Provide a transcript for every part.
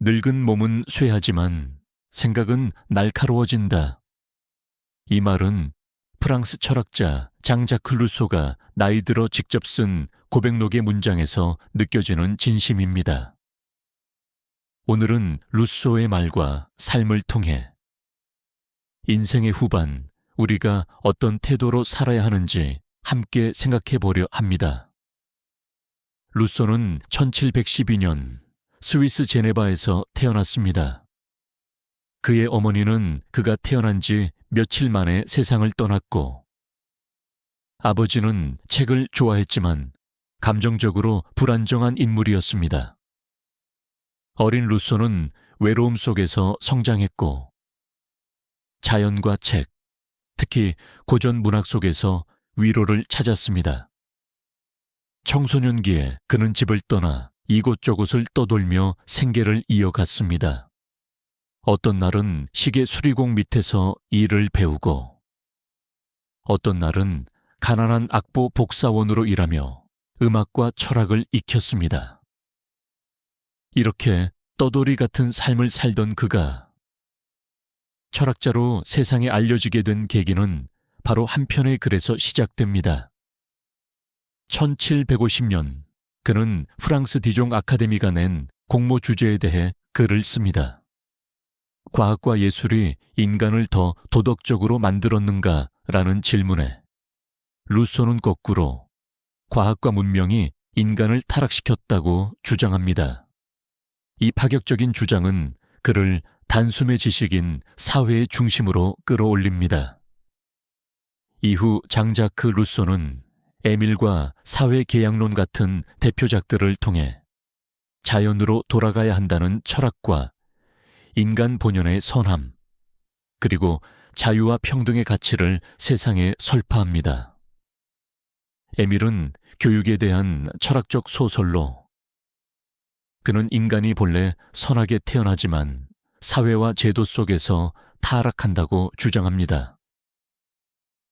늙은 몸은 쇠하지만 생각은 날카로워진다. 이 말은 프랑스 철학자 장자크 루소가 나이 들어 직접 쓴 고백록의 문장에서 느껴지는 진심입니다. 오늘은 루소의 말과 삶을 통해 인생의 후반, 우리가 어떤 태도로 살아야 하는지 함께 생각해 보려 합니다. 루소는 1712년 스위스 제네바에서 태어났습니다. 그의 어머니는 그가 태어난 지 며칠 만에 세상을 떠났고, 아버지는 책을 좋아했지만 감정적으로 불안정한 인물이었습니다. 어린 루소는 외로움 속에서 성장했고, 자연과 책, 특히 고전 문학 속에서 위로를 찾았습니다. 청소년기에 그는 집을 떠나 이곳저곳을 떠돌며 생계를 이어갔습니다. 어떤 날은 시계 수리공 밑에서 일을 배우고, 어떤 날은 가난한 악보 복사원으로 일하며 음악과 철학을 익혔습니다. 이렇게 떠돌이 같은 삶을 살던 그가 철학자로 세상에 알려지게 된 계기는 바로 한 편의 글에서 시작됩니다. 1750년 그는 프랑스 디종 아카데미가 낸 공모 주제에 대해 글을 씁니다. 과학과 예술이 인간을 더 도덕적으로 만들었는가? 라는 질문에 루소는 거꾸로 과학과 문명이 인간을 타락시켰다고 주장합니다. 이 파격적인 주장은 그를 단숨의 지식인 사회의 중심으로 끌어올립니다. 이후 장자크 루소는 에밀과 사회계약론 같은 대표작들을 통해 자연으로 돌아가야 한다는 철학과 인간 본연의 선함, 그리고 자유와 평등의 가치를 세상에 설파합니다. 에밀은 교육에 대한 철학적 소설로 그는 인간이 본래 선하게 태어나지만 사회와 제도 속에서 타락한다고 주장합니다.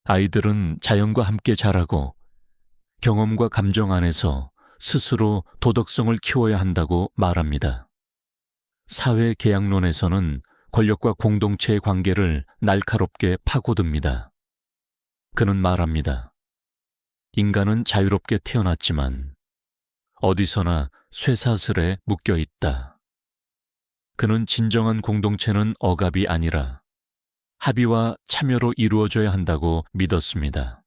아이들은 자연과 함께 자라고 경험과 감정 안에서 스스로 도덕성을 키워야 한다고 말합니다. 사회계약론에서는 권력과 공동체의 관계를 날카롭게 파고듭니다. 그는 말합니다. 인간은 자유롭게 태어났지만 어디서나 쇠사슬에 묶여 있다. 그는 진정한 공동체는 억압이 아니라 합의와 참여로 이루어져야 한다고 믿었습니다.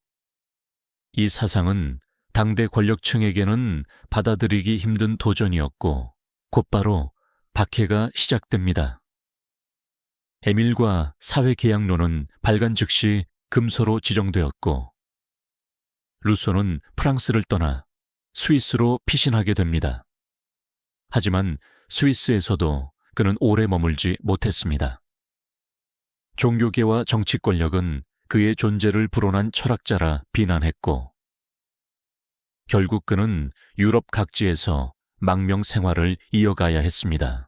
이 사상은 당대 권력층에게는 받아들이기 힘든 도전이었고 곧바로 박해가 시작됩니다. 에밀과 사회계약론은 발간 즉시 금서로 지정되었고 루소는 프랑스를 떠나 스위스로 피신하게 됩니다. 하지만 스위스에서도 그는 오래 머물지 못했습니다. 종교계와 정치 권력은 그의 존재를 불온한 철학자라 비난했고 결국 그는 유럽 각지에서 망명 생활을 이어가야 했습니다.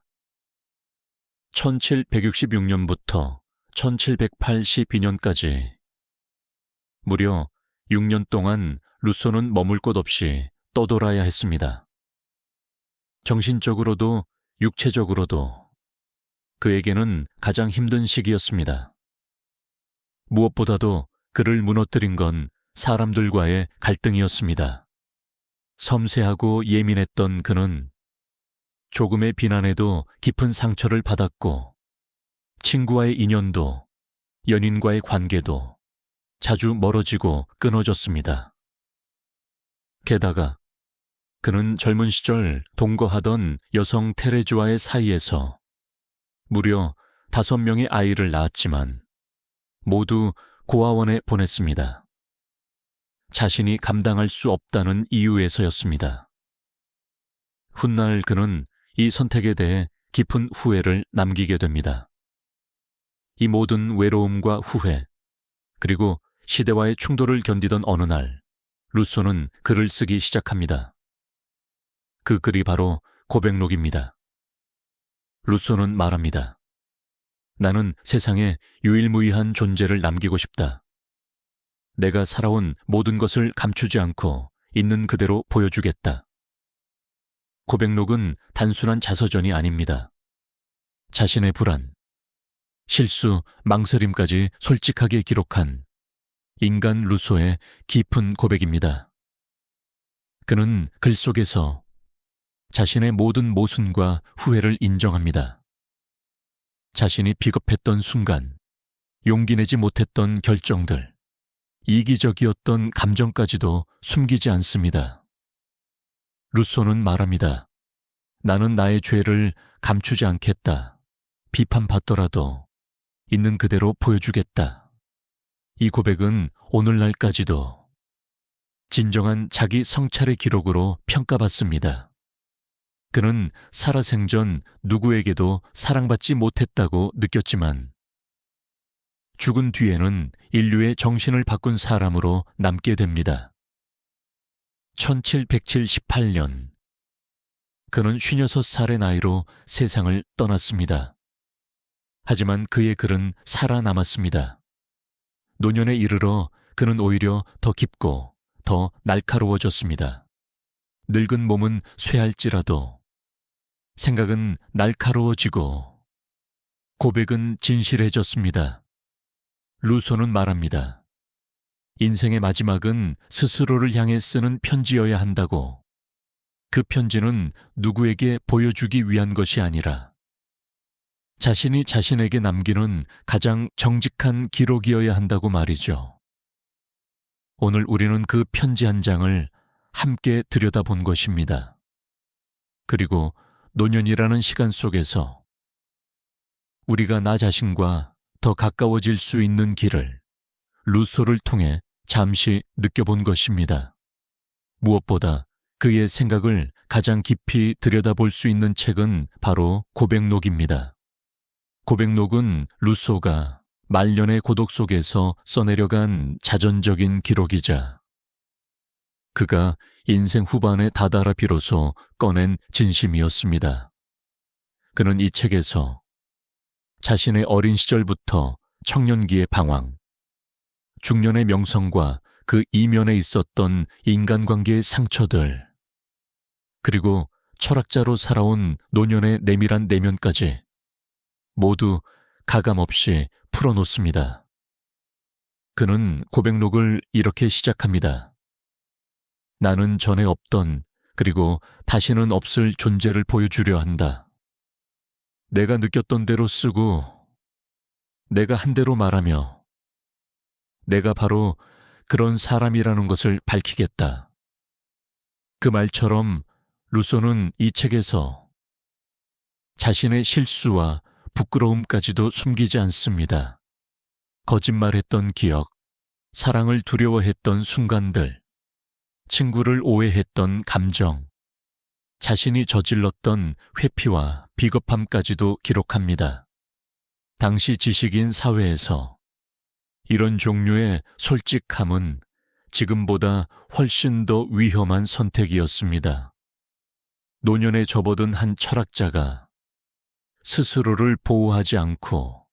1766년부터 1782년까지 무려 6년 동안 루소는 머물 곳 없이 떠돌아야 했습니다. 정신적으로도 육체적으로도 그에게는 가장 힘든 시기였습니다. 무엇보다도 그를 무너뜨린 건 사람들과의 갈등이었습니다. 섬세하고 예민했던 그는 조금의 비난에도 깊은 상처를 받았고 친구와의 인연도 연인과의 관계도 자주 멀어지고 끊어졌습니다. 게다가 그는 젊은 시절 동거하던 여성 테레즈와의 사이에서 무려 5명의 아이를 낳았지만 모두 고아원에 보냈습니다. 자신이 감당할 수 없다는 이유에서였습니다. 훗날 그는 이 선택에 대해 깊은 후회를 남기게 됩니다. 이 모든 외로움과 후회, 그리고 시대와의 충돌을 견디던 어느 날, 루소는 글을 쓰기 시작합니다. 그 글이 바로 고백록입니다. 루소는 말합니다. 나는 세상에 유일무이한 존재를 남기고 싶다. 내가 살아온 모든 것을 감추지 않고 있는 그대로 보여주겠다. 고백록은 단순한 자서전이 아닙니다. 자신의 불안, 실수, 망설임까지 솔직하게 기록한 인간 루소의 깊은 고백입니다. 그는 글 속에서 자신의 모든 모순과 후회를 인정합니다. 자신이 비겁했던 순간, 용기 내지 못했던 결정들, 이기적이었던 감정까지도 숨기지 않습니다. 루소는 말합니다. 나는 나의 죄를 감추지 않겠다. 비판받더라도 있는 그대로 보여주겠다. 이 고백은 오늘날까지도 진정한 자기 성찰의 기록으로 평가받습니다. 그는 살아생전 누구에게도 사랑받지 못했다고 느꼈지만 죽은 뒤에는 인류의 정신을 바꾼 사람으로 남게 됩니다. 1778년 그는 56살의 나이로 세상을 떠났습니다. 하지만 그의 글은 살아남았습니다. 노년에 이르러 그는 오히려 더 깊고 더 날카로워졌습니다. 늙은 몸은 쇠할지라도 생각은 날카로워지고 고백은 진실해졌습니다. 루소는 말합니다. 인생의 마지막은 스스로를 향해 쓰는 편지여야 한다고. 그 편지는 누구에게 보여주기 위한 것이 아니라 자신이 자신에게 남기는 가장 정직한 기록이어야 한다고 말이죠. 오늘 우리는 그 편지 한 장을 함께 들여다본 것입니다. 그리고 노년이라는 시간 속에서 우리가 나 자신과 더 가까워질 수 있는 길을 루소를 통해 잠시 느껴본 것입니다. 무엇보다 그의 생각을 가장 깊이 들여다볼 수 있는 책은 바로 고백록입니다. 고백록은 루소가 말년의 고독 속에서 써내려간 자전적인 기록이자 그가 인생 후반에 다다라 비로소 꺼낸 진심이었습니다. 그는 이 책에서 자신의 어린 시절부터 청년기의 방황, 중년의 명성과 그 이면에 있었던 인간관계의 상처들, 그리고 철학자로 살아온 노년의 내밀한 내면까지 모두 가감없이 풀어놓습니다. 그는 고백록을 이렇게 시작합니다. 나는 전에 없던 그리고 다시는 없을 존재를 보여주려 한다. 내가 느꼈던 대로 쓰고 내가 한 대로 말하며 내가 바로 그런 사람이라는 것을 밝히겠다. 그 말처럼 루소는 이 책에서 자신의 실수와 부끄러움까지도 숨기지 않습니다. 거짓말했던 기억, 사랑을 두려워했던 순간들, 친구를 오해했던 감정, 자신이 저질렀던 회피와 비겁함까지도 기록합니다. 당시 지식인 사회에서 이런 종류의 솔직함은 지금보다 훨씬 더 위험한 선택이었습니다. 노년에 접어든 한 철학자가 스스로를 보호하지 않고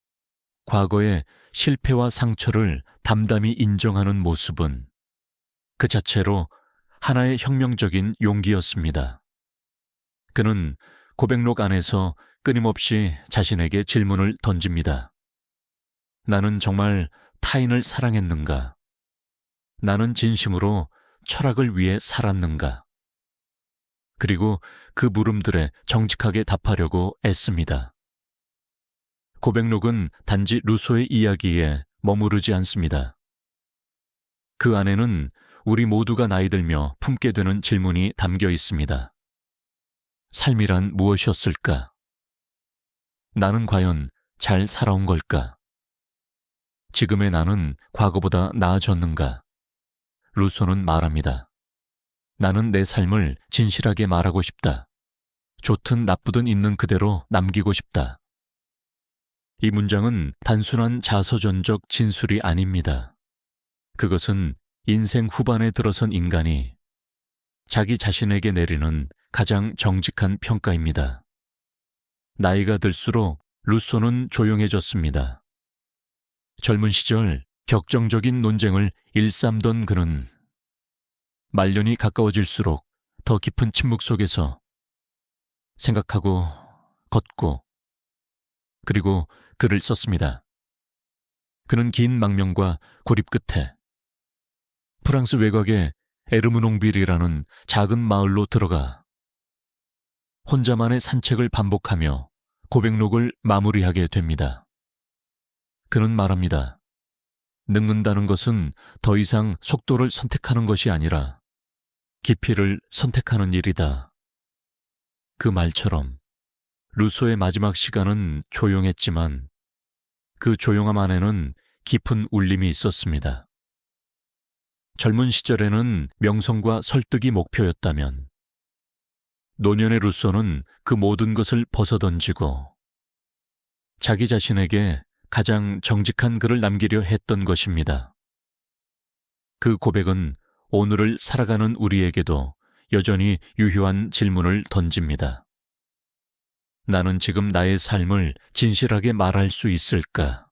과거의 실패와 상처를 담담히 인정하는 모습은 그 자체로 하나의 혁명적인 용기였습니다. 그는 고백록 안에서 끊임없이 자신에게 질문을 던집니다. 나는 정말 타인을 사랑했는가? 나는 진심으로 철학을 위해 살았는가? 그리고 그 물음들에 정직하게 답하려고 애씁니다. 고백록은 단지 루소의 이야기에 머무르지 않습니다. 그 안에는 우리 모두가 나이 들며 품게 되는 질문이 담겨 있습니다. 삶이란 무엇이었을까? 나는 과연 잘 살아온 걸까? 지금의 나는 과거보다 나아졌는가? 루소는 말합니다. 나는 내 삶을 진실하게 말하고 싶다. 좋든 나쁘든 있는 그대로 남기고 싶다. 이 문장은 단순한 자서전적 진술이 아닙니다. 그것은 인생 후반에 들어선 인간이 자기 자신에게 내리는 가장 정직한 평가입니다. 나이가 들수록 루소는 조용해졌습니다. 젊은 시절 격정적인 논쟁을 일삼던 그는 말년이 가까워질수록 더 깊은 침묵 속에서 생각하고 걷고 그리고 글을 썼습니다. 그는 긴 망명과 고립 끝에 프랑스 외곽의 에르무농빌이라는 작은 마을로 들어가 혼자만의 산책을 반복하며 고백록을 마무리하게 됩니다. 그는 말합니다. 늙는다는 것은 더 이상 속도를 선택하는 것이 아니라 깊이를 선택하는 일이다. 그 말처럼 루소의 마지막 시간은 조용했지만 그 조용함 안에는 깊은 울림이 있었습니다. 젊은 시절에는 명성과 설득이 목표였다면 노년의 루소는 그 모든 것을 벗어던지고 자기 자신에게 가장 정직한 글을 남기려 했던 것입니다. 그 고백은 오늘을 살아가는 우리에게도 여전히 유효한 질문을 던집니다. 나는 지금 나의 삶을 진실하게 말할 수 있을까?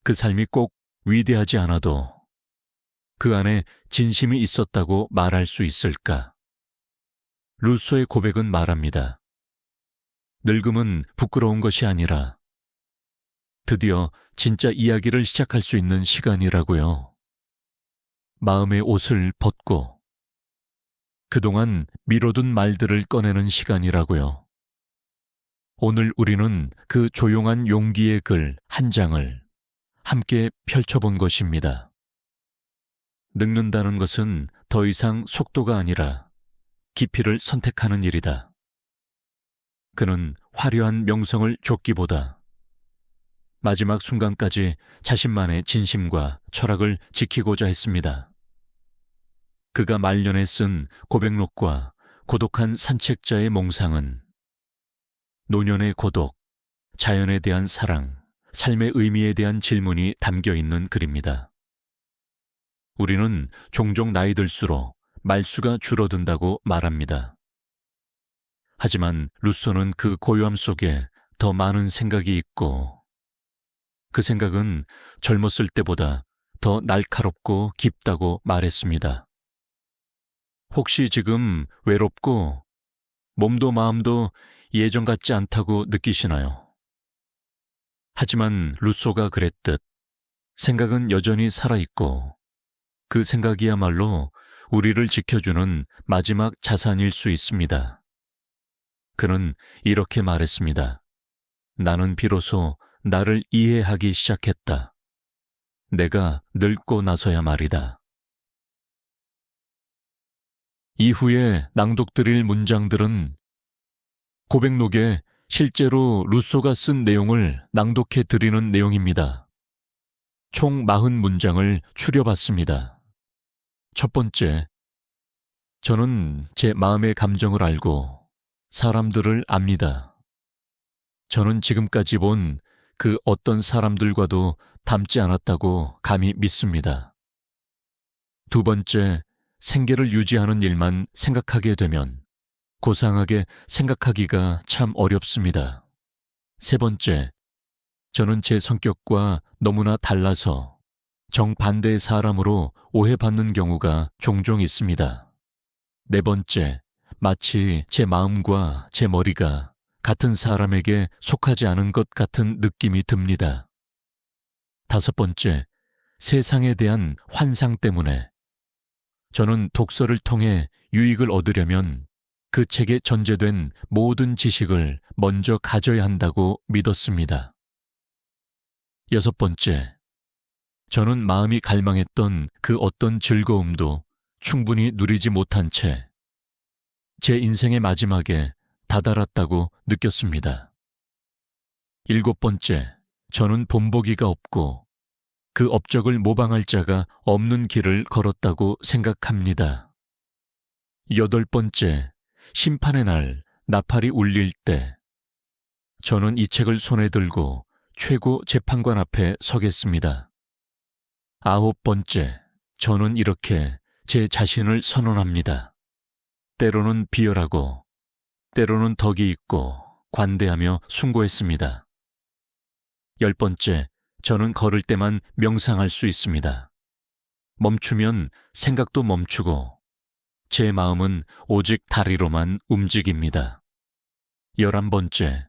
그 삶이 꼭 위대하지 않아도 그 안에 진심이 있었다고 말할 수 있을까? 루소의 고백은 말합니다. 늙음은 부끄러운 것이 아니라 드디어 진짜 이야기를 시작할 수 있는 시간이라고요. 마음의 옷을 벗고 그동안 미뤄둔 말들을 꺼내는 시간이라고요. 오늘 우리는 그 조용한 용기의 글 한 장을 함께 펼쳐본 것입니다. 늙는다는 것은 더 이상 속도가 아니라 깊이를 선택하는 일이다. 그는 화려한 명성을 쫓기보다 마지막 순간까지 자신만의 진심과 철학을 지키고자 했습니다. 그가 말년에 쓴 고백록과 고독한 산책자의 몽상은 노년의 고독, 자연에 대한 사랑, 삶의 의미에 대한 질문이 담겨 있는 글입니다. 우리는 종종 나이 들수록 말수가 줄어든다고 말합니다. 하지만 루소는 그 고요함 속에 더 많은 생각이 있고 그 생각은 젊었을 때보다 더 날카롭고 깊다고 말했습니다. 혹시 지금 외롭고 몸도 마음도 예전 같지 않다고 느끼시나요? 하지만 루소가 그랬듯 생각은 여전히 살아있고 그 생각이야말로 우리를 지켜주는 마지막 자산일 수 있습니다. 그는 이렇게 말했습니다. 나는 비로소 나를 이해하기 시작했다. 내가 늙고 나서야 말이다. 이후에 낭독드릴 문장들은 고백록에 실제로 루소가 쓴 내용을 낭독해 드리는 내용입니다. 총 40문장을 추려봤습니다. 첫 번째, 저는 제 마음의 감정을 알고 사람들을 압니다. 저는 지금까지 본 그 어떤 사람들과도 닮지 않았다고 감히 믿습니다. 두 번째, 생계를 유지하는 일만 생각하게 되면 고상하게 생각하기가 참 어렵습니다. 세 번째, 저는 제 성격과 너무나 달라서 정반대의 사람으로 오해받는 경우가 종종 있습니다. 네 번째, 마치 제 마음과 제 머리가 같은 사람에게 속하지 않은 것 같은 느낌이 듭니다. 다섯 번째, 세상에 대한 환상 때문에 저는 독서를 통해 유익을 얻으려면 그 책에 전제된 모든 지식을 먼저 가져야 한다고 믿었습니다. 여섯 번째, 저는 마음이 갈망했던 그 어떤 즐거움도 충분히 누리지 못한 채 제 인생의 마지막에 다다랐다고 느꼈습니다. 일곱 번째, 저는 본보기가 없고 그 업적을 모방할 자가 없는 길을 걸었다고 생각합니다. 여덟 번째, 심판의 날 나팔이 울릴 때 저는 이 책을 손에 들고 최고 재판관 앞에 서겠습니다. 아홉 번째, 저는 이렇게 제 자신을 선언합니다. 때로는 비열하고 때로는 덕이 있고 관대하며 숭고했습니다. 열 번째, 저는 걸을 때만 명상할 수 있습니다. 멈추면 생각도 멈추고 제 마음은 오직 다리로만 움직입니다. 11번째,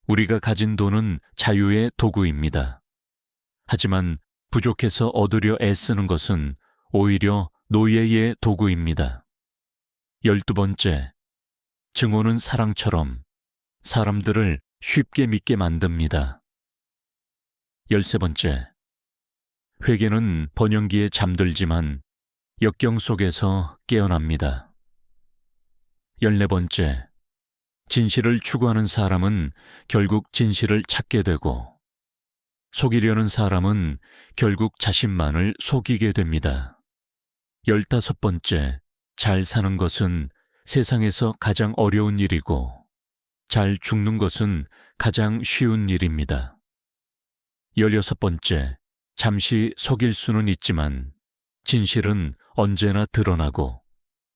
우리가 가진 돈은 자유의 도구입니다. 하지만 부족해서 얻으려 애쓰는 것은 오히려 노예의 도구입니다. 12번째, 증오는 사랑처럼 사람들을 쉽게 믿게 만듭니다. 13번째, 회개는 번영기에 잠들지만 역경 속에서 깨어납니다. 14번째, 진실을 추구하는 사람은 결국 진실을 찾게 되고 속이려는 사람은 결국 자신만을 속이게 됩니다. 15번째, 잘 사는 것은 세상에서 가장 어려운 일이고 잘 죽는 것은 가장 쉬운 일입니다. 16번째, 잠시 속일 수는 있지만 진실은 언제나 드러나고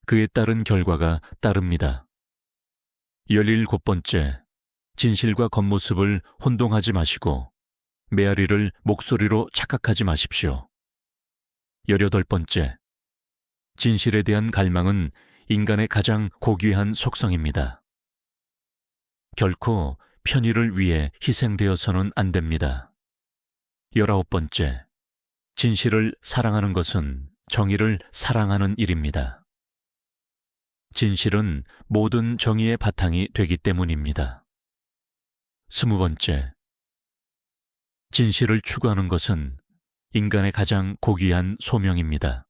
그에 따른 결과가 따릅니다. 17번째, 진실과 겉모습을 혼동하지 마시고 메아리를 목소리로 착각하지 마십시오. 18번째, 진실에 대한 갈망은 인간의 가장 고귀한 속성입니다. 결코 편의를 위해 희생되어서는 안 됩니다. 19번째, 진실을 사랑하는 것은 정의를 사랑하는 일입니다. 진실은 모든 정의의 바탕이 되기 때문입니다. 20번째, 진실을 추구하는 것은 인간의 가장 고귀한 소명입니다.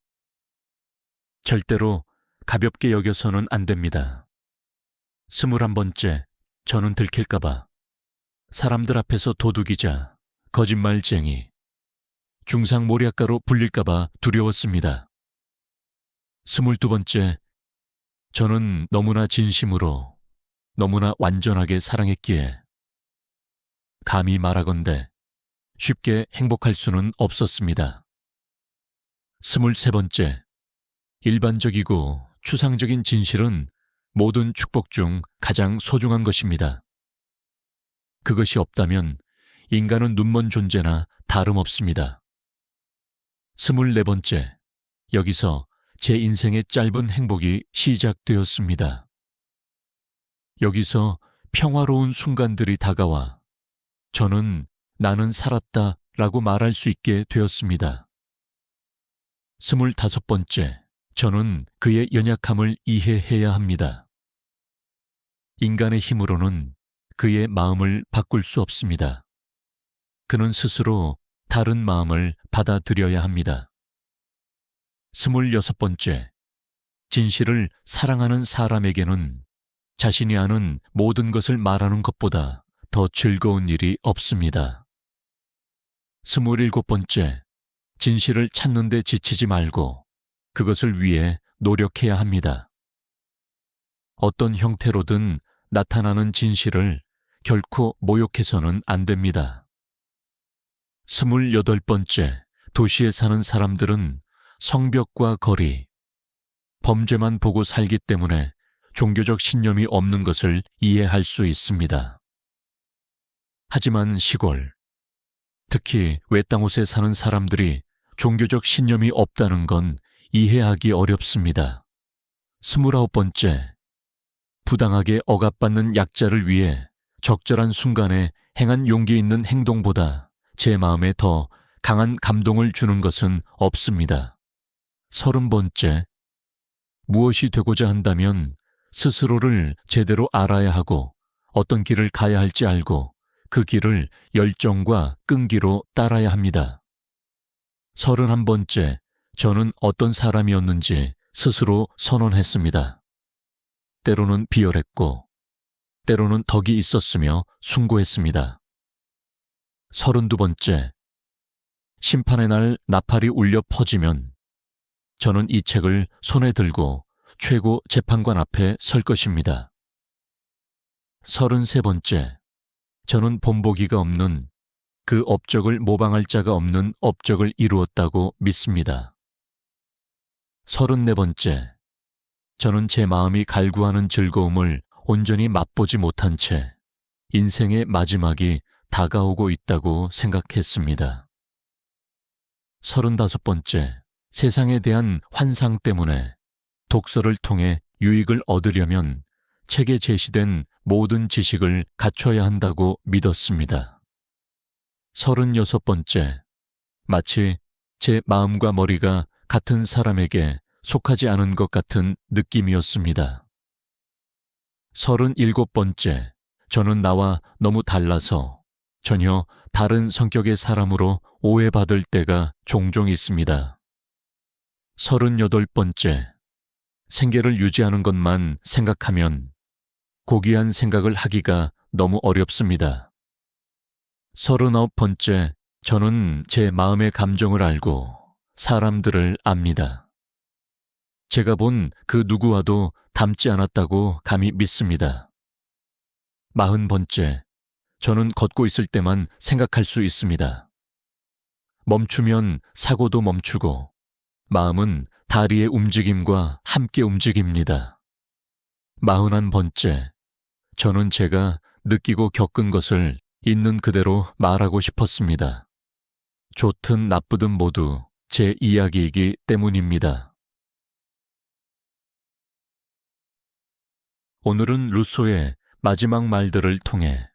절대로 가볍게 여겨서는 안 됩니다. 21번째, 저는 들킬까봐 사람들 앞에서 도둑이자 거짓말쟁이, 중상모략가로 불릴까봐 두려웠습니다. 22번째, 저는 너무나 진심으로, 너무나 완전하게 사랑했기에 감히 말하건대 쉽게 행복할 수는 없었습니다. 23번째, 일반적이고 추상적인 진실은 모든 축복 중 가장 소중한 것입니다. 그것이 없다면 인간은 눈먼 존재나 다름없습니다. 24번째, 여기서 제 인생의 짧은 행복이 시작되었습니다. 여기서 평화로운 순간들이 다가와 저는 나는 살았다 라고 말할 수 있게 되었습니다. 25번째, 저는 그의 연약함을 이해해야 합니다. 인간의 힘으로는 그의 마음을 바꿀 수 없습니다. 그는 스스로 다른 마음을 받아들여야 합니다. 26번째, 진실을 사랑하는 사람에게는 자신이 아는 모든 것을 말하는 것보다 더 즐거운 일이 없습니다. 27번째, 진실을 찾는 데 지치지 말고 그것을 위해 노력해야 합니다. 어떤 형태로든 나타나는 진실을 결코 모욕해서는 안 됩니다. 28번째, 도시에 사는 사람들은 성벽과 거리, 범죄만 보고 살기 때문에 종교적 신념이 없는 것을 이해할 수 있습니다. 하지만 시골, 특히 외딴 곳에 사는 사람들이 종교적 신념이 없다는 건 이해하기 어렵습니다. 29번째, 부당하게 억압받는 약자를 위해 적절한 순간에 행한 용기 있는 행동보다 제 마음에 더 강한 감동을 주는 것은 없습니다. 30번째, 무엇이 되고자 한다면 스스로를 제대로 알아야 하고 어떤 길을 가야 할지 알고 그 길을 열정과 끈기로 따라야 합니다. 31번째, 저는 어떤 사람이었는지 스스로 선언했습니다. 때로는 비열했고 때로는 덕이 있었으며 숭고했습니다. 32번째, 심판의 날 나팔이 울려 퍼지면 저는 이 책을 손에 들고 최고 재판관 앞에 설 것입니다. 33번째, 저는 본보기가 없는 그 업적을 모방할 자가 없는 업적을 이루었다고 믿습니다. 34번째, 저는 제 마음이 갈구하는 즐거움을 온전히 맛보지 못한 채 인생의 마지막이 다가오고 있다고 생각했습니다. 35번째, 세상에 대한 환상 때문에 독서를 통해 유익을 얻으려면 책에 제시된 모든 지식을 갖춰야 한다고 믿었습니다. 36번째, 마치 제 마음과 머리가 같은 사람에게 속하지 않은 것 같은 느낌이었습니다. 37번째, 저는 나와 너무 달라서 전혀 다른 성격의 사람으로 오해받을 때가 종종 있습니다. 38번째, 생계를 유지하는 것만 생각하면 고귀한 생각을 하기가 너무 어렵습니다. 39번째, 저는 제 마음의 감정을 알고 사람들을 압니다. 제가 본 그 누구와도 닮지 않았다고 감히 믿습니다. 40번째, 저는 걷고 있을 때만 생각할 수 있습니다. 멈추면 사고도 멈추고 마음은 다리의 움직임과 함께 움직입니다. 41번째, 저는 제가 느끼고 겪은 것을 있는 그대로 말하고 싶었습니다. 좋든 나쁘든 모두 제 이야기이기 때문입니다. 오늘은 루소의 마지막 말들을 통해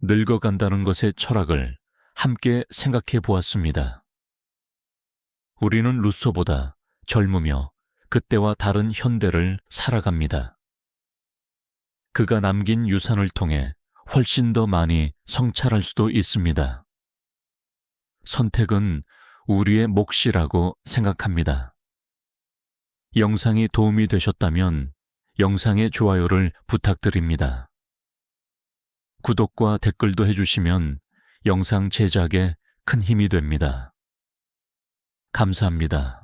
늙어간다는 것의 철학을 함께 생각해 보았습니다. 우리는 루소보다 젊으며 그때와 다른 현대를 살아갑니다. 그가 남긴 유산을 통해 훨씬 더 많이 성찰할 수도 있습니다. 선택은 우리의 몫이라고 생각합니다. 영상이 도움이 되셨다면 영상의 좋아요를 부탁드립니다. 구독과 댓글도 해주시면 영상 제작에 큰 힘이 됩니다. 감사합니다.